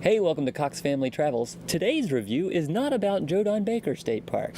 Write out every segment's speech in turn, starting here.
Hey, welcome to Cox Family Travels. Today's review is not about Joe Don Baker State Park.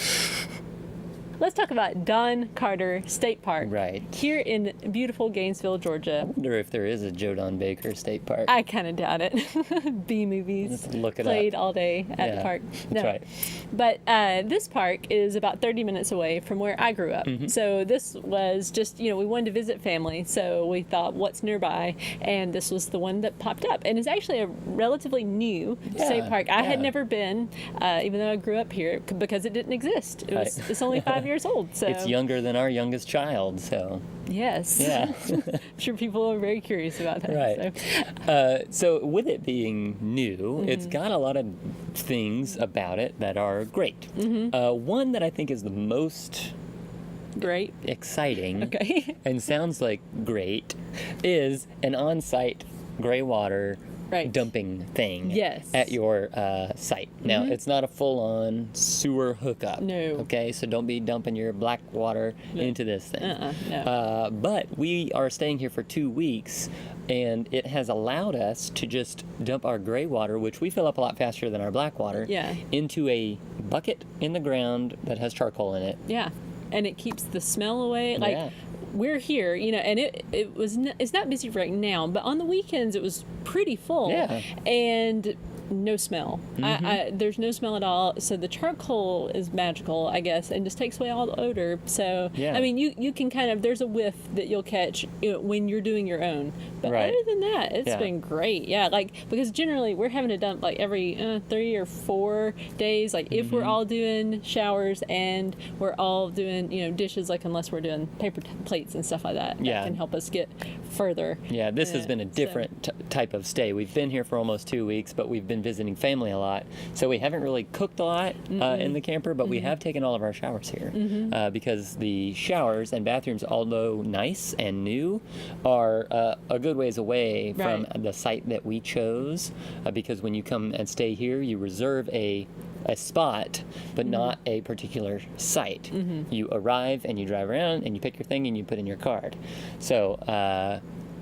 Let's talk about Don Carter State Park. Right. Here in beautiful Gainesville, Georgia. I wonder if there is a Joe Don Baker State Park. I kind of doubt it. B movies. Let's look it played up. all day at the park. That's right. But this park is about 30 minutes away from where I grew up. Mm-hmm. So this was just, we wanted to visit family. So we thought, what's nearby? And this was the one that popped up. And it's actually a relatively new state park. I had never been, even though I grew up here, because it didn't exist. It's only 5 years old. So It's younger than our youngest child, so. yes. Yeah. I'm sure people are very curious about that. Right. So with it being new, it's got a lot of things about it that are great. One that I think is the most Great. exciting Okay. and sounds like great is an on-site gray water Right. dumping thing Yes. at your site. Now, it's not a full-on sewer hookup. No. Okay, so don't be dumping your black water into this thing. No. But we are staying here for 2 weeks, and it has allowed us to just dump our gray water, which we fill up a lot faster than our black water, Yeah. into a bucket in the ground that has charcoal in it. Yeah. And it keeps the smell away. Like, Yeah. we're here, and it's not busy right now, but on the weekends it was pretty full. Yeah. And no smell. There's no smell at all. So the charcoal is magical, I guess, and just takes away all the odor. So, Yeah. I mean, you can kind of, there's a whiff that you'll catch when you're doing your own. But Right. other than that, it's Yeah. been great. Yeah, because generally we're having to dump like every 3 or 4 days, like if we're all doing showers and we're all doing, dishes, like unless we're doing paper plates and stuff like that. Yeah. That can help us get further. Yeah, this has been a different type of stay. We've been here for almost 2 weeks, but we've been visiting family a lot. So we haven't really cooked a lot in the camper, but we have taken all of our showers here because the showers and bathrooms, although nice and new, are a good ways away from the site that we chose because when you come and stay here, you reserve a spot, but not a particular site. You arrive and you drive around and you pick your thing and you put in your card. So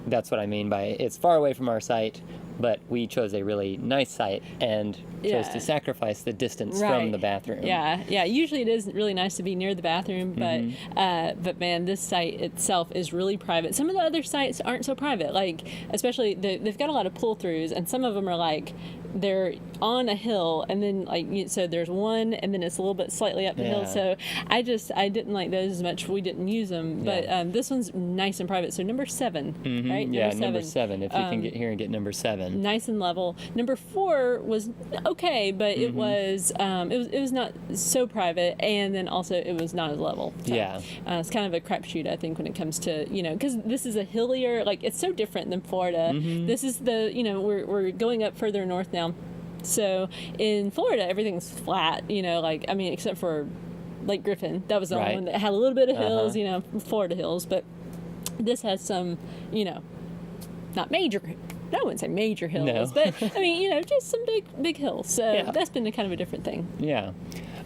that's what I mean by it's far away from our site, but we chose a really nice site and chose to sacrifice the distance from the bathroom. Yeah. Usually it is really nice to be near the bathroom, but man, this site itself is really private. Some of the other sites aren't so private. Like, especially they've got a lot of pull-throughs, and some of them are like they're on a hill, and then so there's one, and then it's a little bit slightly up the hill. So I didn't like those as much. We didn't use them, but this one's nice and private. So number 7, right? Yeah, number 7. If you can get here and get number 7. Nice and level. Number 4 was okay, but it was not so private, and then also it was not as level. So, it's kind of a crapshoot, I think, when it comes to because this is a hillier, like it's so different than Florida. This is we're going up further north now, so in Florida everything's flat. Except for Lake Griffin, that was the only one that had a little bit of hills. Florida hills, but this has some, not major. I wouldn't say major hills, but just some big hills. So that's been kind of a different thing. Yeah.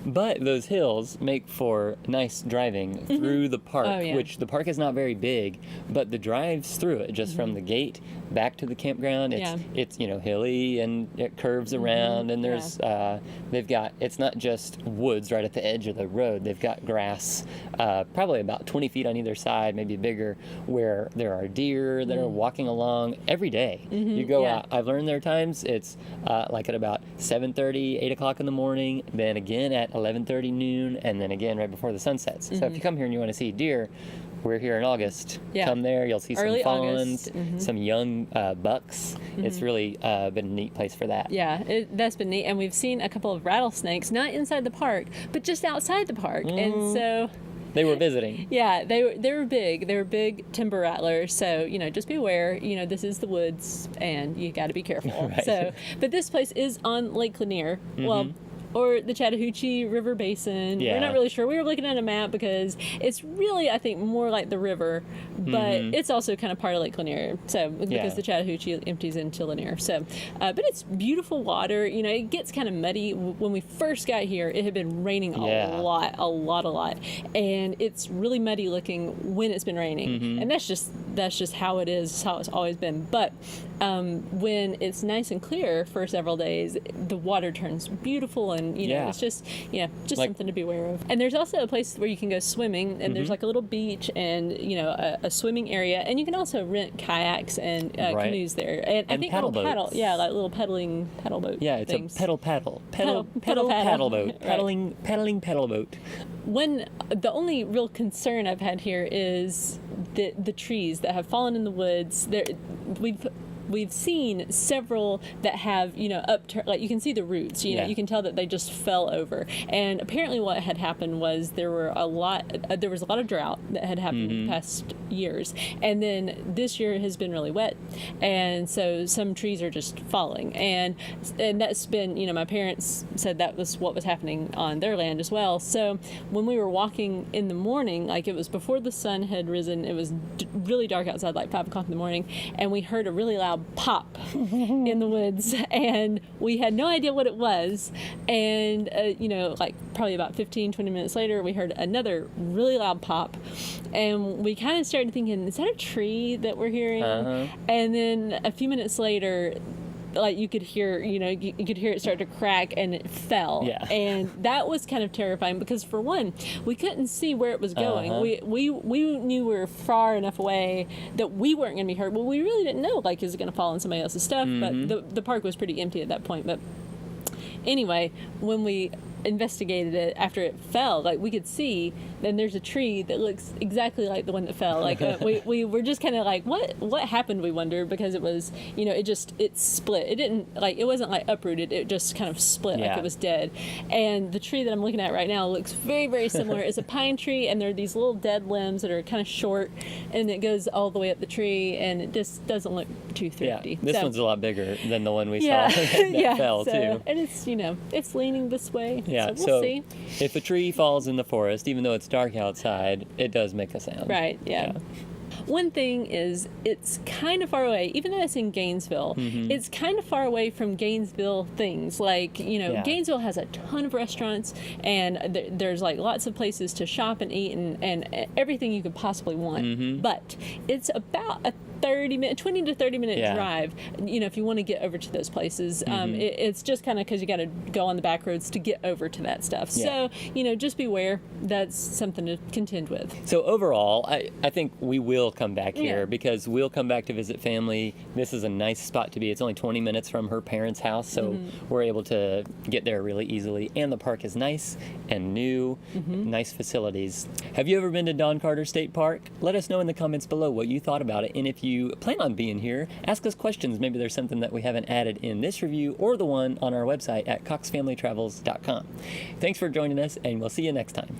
But those hills make for nice driving through the park, which the park is not very big, but the drives through it, just from the gate back to the campground, it's hilly and it curves around, and there's it's not just woods right at the edge of the road. They've got grass, probably about 20 feet on either side, maybe bigger, where there are deer that are walking along every day. You go out. I've learned there are times it's like at about 7:30, 8 o'clock in the morning, then again at 11:30 noon, and then again right before the sun sets. So if you come here and you want to see deer, we're here in August. Come there, you'll see early some fawns, some young bucks. It's really been a neat place for that. Yeah, that's been neat. And we've seen a couple of rattlesnakes, not inside the park, but just outside the park. And so they were visiting. Yeah, they were big. They were big timber rattlers. So, just be aware, this is the woods and you got to be careful. So, but this place is on Lake Lanier. Well, or the Chattahoochee River Basin. Yeah. We're not really sure. We were looking at a map because it's really, I think, more like the river, but it's also kind of part of Lake Lanier. So because the Chattahoochee empties into Lanier. So, but it's beautiful water. You know, it gets kind of muddy. When we first got here, it had been raining a lot, and it's really muddy looking when it's been raining. And that's that's just how it is, how it's always been. But when it's nice and clear for several days, the water turns beautiful, and it's just something to be aware of. And there's also a place where you can go swimming, and there's like a little beach and a swimming area, and you can also rent kayaks and canoes there, and I think paddle boats. like little pedaling paddle boat. Yeah, it's things. a pedal paddle boat, right. paddling pedal boat. The only real concern I've had here is the trees that have fallen in the woods. We've seen several that have, like you can see the roots, you can tell that they just fell over. And apparently what had happened was there was a lot of drought that had happened in the past years. And then this year has been really wet. And so some trees are just falling. And that's been, my parents said that was what was happening on their land as well. So when we were walking in the morning, like it was before the sun had risen, it was really dark outside, like 5 o'clock in the morning, and we heard a really loud pop in the woods, and we had no idea what it was. And like probably about 15-20 minutes later, we heard another really loud pop, and we kind of started thinking, is that a tree that we're hearing? And then a few minutes later, like you could hear it start to crack, and it fell. And that was kind of terrifying because, for one, we couldn't see where it was going. We knew we were far enough away that we weren't going to be hurt, but we really didn't know, like, is it going to fall on somebody else's stuff? But the park was pretty empty at that point. But anyway, when we investigated it after it fell, like we could see then there's a tree that looks exactly like the one that fell. Like we were just kind of like, what happened, we wonder, because it was, it split. It wasn't like uprooted, it just kind of split, like it was dead. And the tree that I'm looking at right now looks very, very similar. It's a pine tree, and there are these little dead limbs that are kind of short, and it goes all the way up the tree, and it just doesn't look too thrifty. This one's a lot bigger than the one we saw that fell too. And it's leaning this way. Yeah, so we'll see. If a tree falls in the forest, even though it's dark outside, it does make a sound. Right, yeah. One thing is, it's kind of far away, even though it's in Gainesville, it's kind of far away from Gainesville things. Like, Gainesville has a ton of restaurants, and there's like lots of places to shop and eat and everything you could possibly want. But it's about a 20 to 30 minute drive, if you want to get over to those places. It's just kind of because you got to go on the back roads to get over to that stuff. So, just beware. That's something to contend with. So overall, I think we will come back here because we'll come back to visit family. This is a nice spot to be. It's only 20 minutes from her parents' house, so we're able to get there really easily. And the park is nice and new, nice facilities. Have you ever been to Don Carter State Park? Let us know in the comments below what you thought about it. And if you plan on being here, ask us questions. Maybe there's something that we haven't added in this review or the one on our website at coxfamilytravels.com. Thanks for joining us, and we'll see you next time.